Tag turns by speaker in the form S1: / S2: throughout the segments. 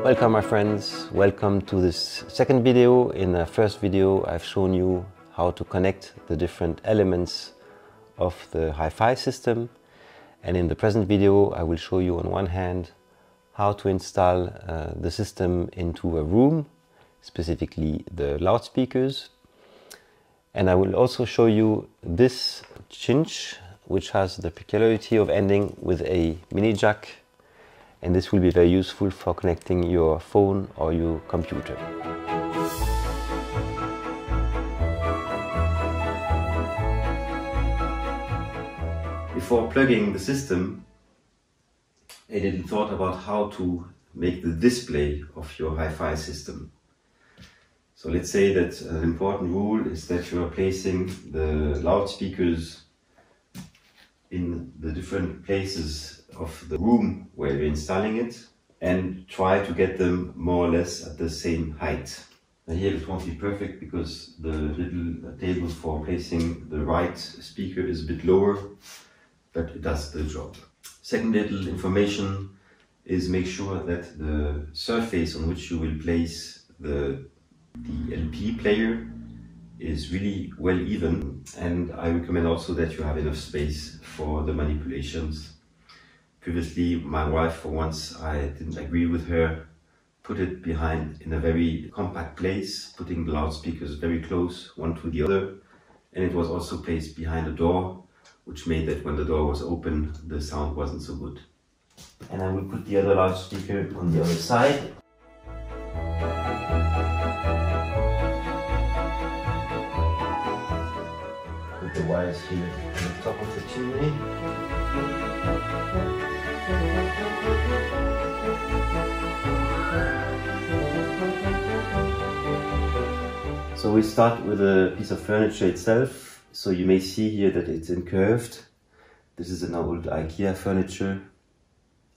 S1: Welcome my friends, welcome to this second video. In the first video I've shown you how to connect the different elements of the hi-fi system, and in the present video I will show you on one hand how to install the system into a room, specifically the loudspeakers, and I will also show you this cinch, which has the peculiarity of ending with a mini jack, and this will be very useful for connecting your phone or your computer. Before plugging the system, a little thought about how to make the display of your hi-fi system. So let's say that an important rule is that you are placing the loudspeakers in the different places of the room where you're installing it, and try to get them more or less at the same height. Now here it won't be perfect because the little table for placing the right speaker is a bit lower, but it does the job. Second little information is make sure that the surface on which you will place the LP player is really well even, and I recommend also that you have enough space for the manipulations. Previously, my wife, for once, I didn't agree with her, put it behind in a very compact place, putting the loudspeakers very close one to the other, and it was also placed behind a door, which made that when the door was open, the sound wasn't so good. And I will put the other loudspeaker on the other side. Put the wires here on the top of the chimney. So we start with a piece of furniture itself. So you may see here that it's incurved. This is an old Ikea furniture,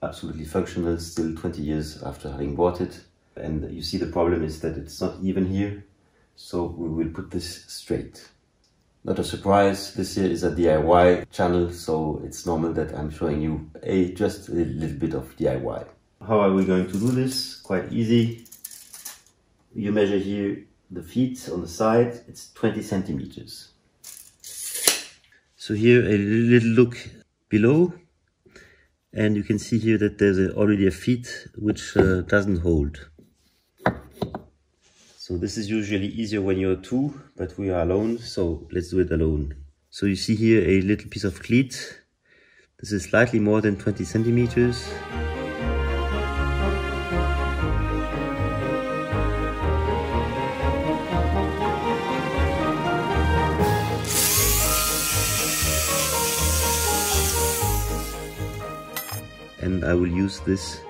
S1: absolutely functional, still 20 years after having bought it. And you see the problem is that it's not even here. So we will put this straight. Not a surprise, this here is a DIY channel, so it's normal that I'm showing you just a little bit of DIY. How are we going to do this? Quite easy. You measure here the feet on the side, it's 20 centimeters. So here a little look below, and you can see here that there's already a feet which doesn't hold. So this is usually easier when you're two, but we are alone, so let's do it alone. So you see here a little piece of cleat. This is slightly more than 20 centimeters. And I will use this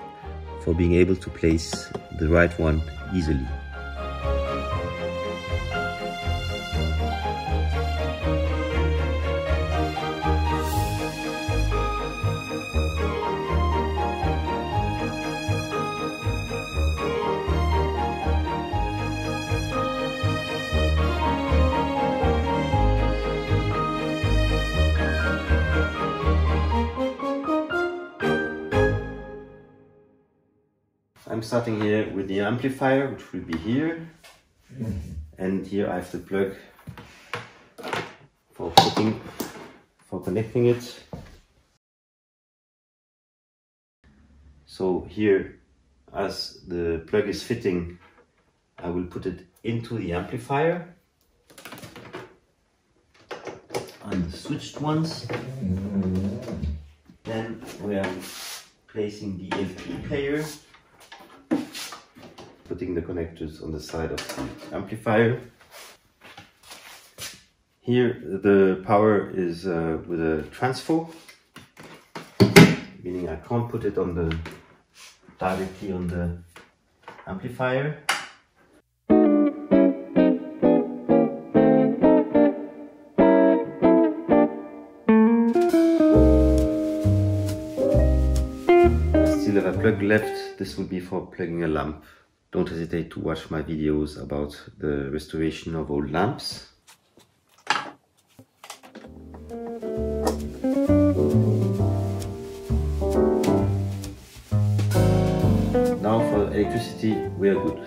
S1: for being able to place the right one easily. I'm starting here with the amplifier, which will be here, and here I have the plug for connecting it. So here, as the plug is fitting, I will put it into the amplifier on the switched ones. Then we are placing the LP player, putting the connectors on the side of the amplifier. Here the power is with a transfo, meaning I can't put it directly on the amplifier. I still have a plug left. This will be for plugging a lamp. Don't hesitate to watch my videos about the restoration of old lamps. electricity, we are good.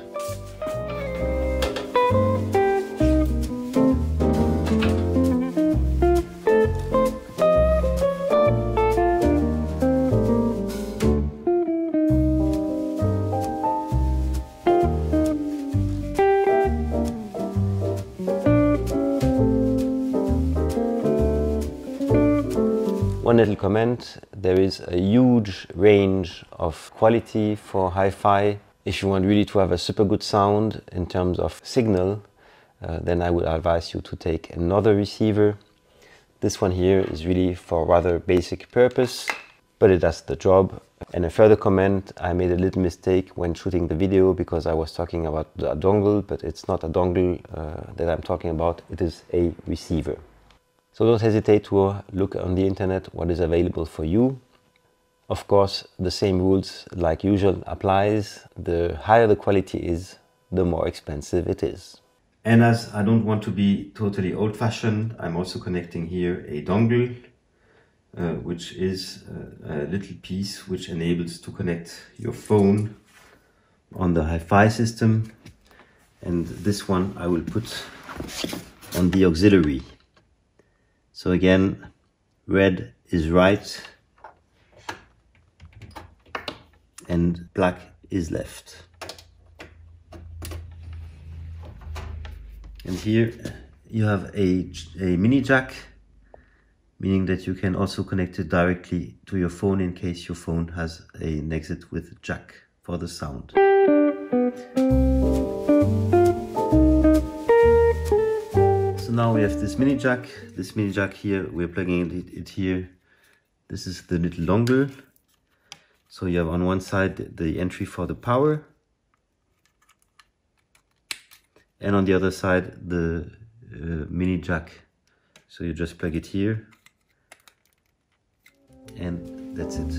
S1: One little comment, there is a huge range of quality for hi-fi. If you want really to have a super good sound in terms of signal, then I would advise you to take another receiver. This one here is really for a rather basic purpose, but it does the job. And a further comment, I made a little mistake when shooting the video because I was talking about a dongle, but it's not a dongle that I'm talking about, it is a receiver. So don't hesitate to look on the internet what is available for you. Of course, the same rules like usual applies. The higher the quality is, the more expensive it is. And as I don't want to be totally old-fashioned, I'm also connecting here a dongle, which is a little piece which enables to connect your phone on the hi-fi system. And this one I will put on the auxiliary. So again, red is right and black is left. And here you have a mini jack, meaning that you can also connect it directly to your phone in case your phone has an exit with jack for the sound. So now we have this mini jack. This mini jack here, we're plugging it here. This is the little dongle. So you have on one side the entry for the power, and on the other side the mini jack. So you just plug it here, and that's it.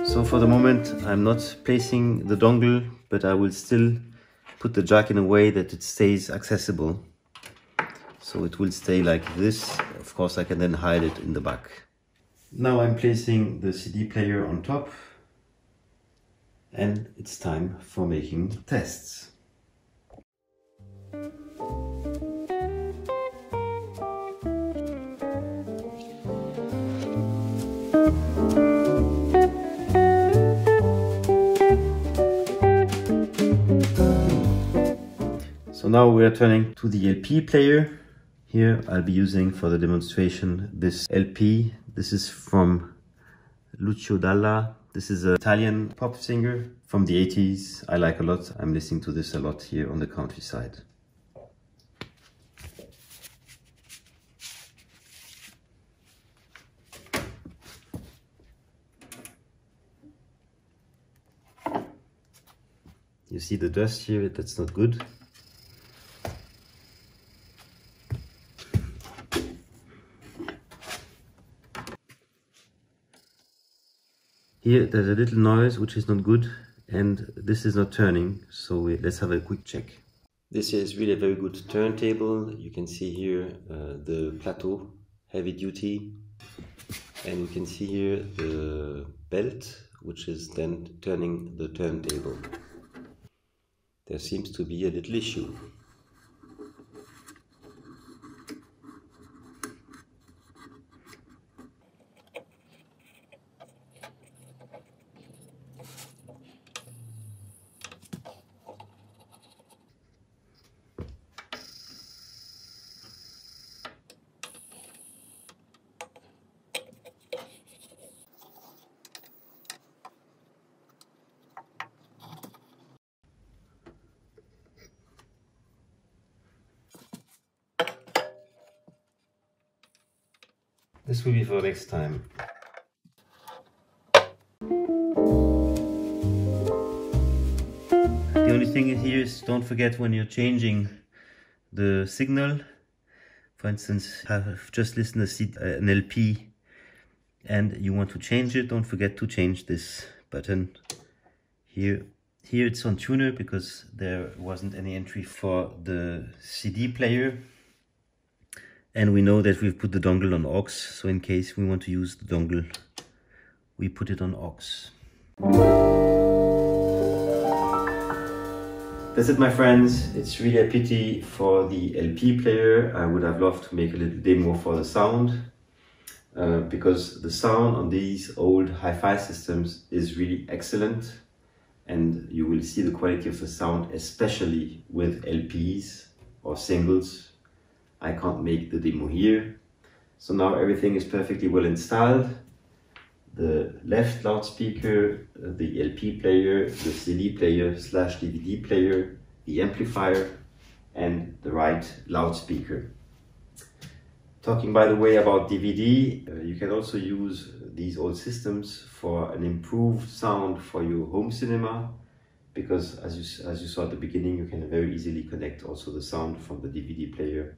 S1: So for the moment I'm not placing the dongle, but I will still put the jack in a way that it stays accessible. So it will stay like this. Of course I can then hide it in the back. Now I'm placing the CD player on top, and it's time for making tests. So now we are turning to the LP player. Here I'll be using for the demonstration this LP. This is from Lucio Dalla. This is an Italian pop singer from the 80s. I like a lot. I'm listening to this a lot here on the countryside. You see the dust here, that's not good. Here there's a little noise which is not good, and this is not turning, so let's have a quick check. This is really a very good turntable. You can see here the plateau, heavy duty, and you can see here the belt, which is then turning the turntable. There seems to be a little issue. This will be for next time. The only thing here is don't forget when you're changing the signal. For instance, I've just listened to an LP and you want to change it, don't forget to change this button here Here it's on tuner because there wasn't any entry for the CD player. And we know that we've put the dongle on aux, so in case we want to use the dongle, we put it on aux. That's it, my friends. It's really a pity for the LP player. I would have loved to make a little demo for the sound, because the sound on these old hi-fi systems is really excellent, and you will see the quality of the sound, especially with LPs or singles. I can't make the demo here. So now everything is perfectly well installed. The left loudspeaker, the LP player, the CD player / DVD player, the amplifier, and the right loudspeaker. Talking, by the way, about DVD, you can also use these old systems for an improved sound for your home cinema, because as you saw at the beginning, you can very easily connect also the sound from the DVD player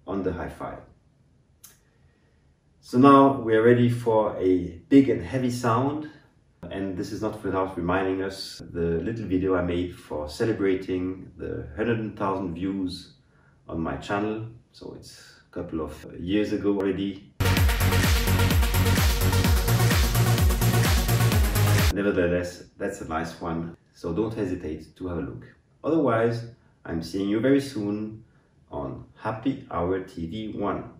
S1: on the hi-fi. So now we are ready for a big and heavy sound, and this is not without reminding us the little video I made for celebrating the 100,000 views on my channel. So it's a couple of years ago already. Nevertheless, that's a nice one, so don't hesitate to have a look. Otherwise, I'm seeing you very soon on Happy Hour TV 1.